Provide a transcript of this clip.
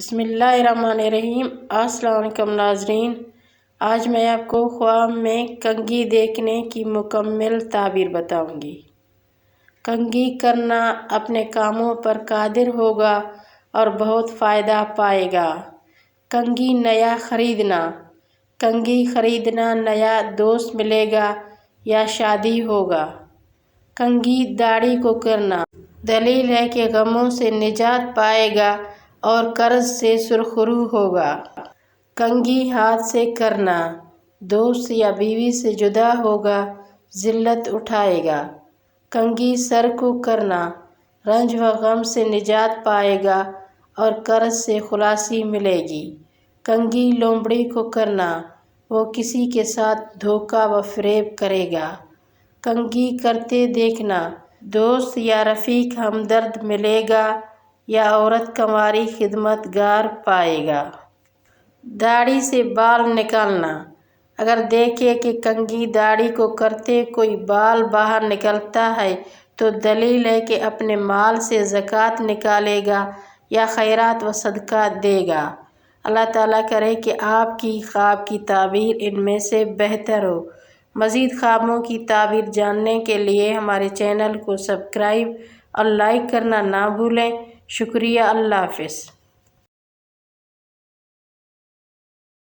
बिस्मिल्लाहिर्रहमानिर्रहीम। अस्सलाम वालेकुम नाज़रीन, आज मैं आपको ख्वाब में कंघी देखने की मुकम्मल ताबीर बताऊंगी। कंघी करना अपने कामों पर कादिर होगा और बहुत फ़ायदा पाएगा। कंघी नया खरीदना, कंघी खरीदना नया दोस्त मिलेगा या शादी होगा। कंघी दाढ़ी को करना, दलील है कि गमों से निजात पाएगा और कर्ज से सुरखरू होगा। कंघी हाथ से करना, दोस्त या बीवी से जुदा होगा, जिल्लत उठाएगा। कंघी सर को करना, रंज व गम से निजात पाएगा और कर्ज से खुलासी मिलेगी। कंघी लोमड़ी को करना, वो किसी के साथ धोखा व फरेब करेगा। कंघी करते देखना, दोस्त या रफ़ीक हमदर्द मिलेगा या औरत कंवारी खिदमतगार पाएगा। दाढ़ी से बाल निकालना, अगर देखे कि कंघी दाढ़ी को करते कोई बाल बाहर निकलता है तो दलील है कि अपने माल से ज़कात निकालेगा या खैरात व सदका देगा। अल्लाह ताला करे कि आपकी ख्वाब की ताबीर इनमें से बेहतर हो। मज़ीद ख्वाबों की ताबीर जानने के लिए हमारे चैनल को सब्सक्राइब और लाइक करना ना भूलें। शुक्रिया। अल्लाह हाफ़िज़।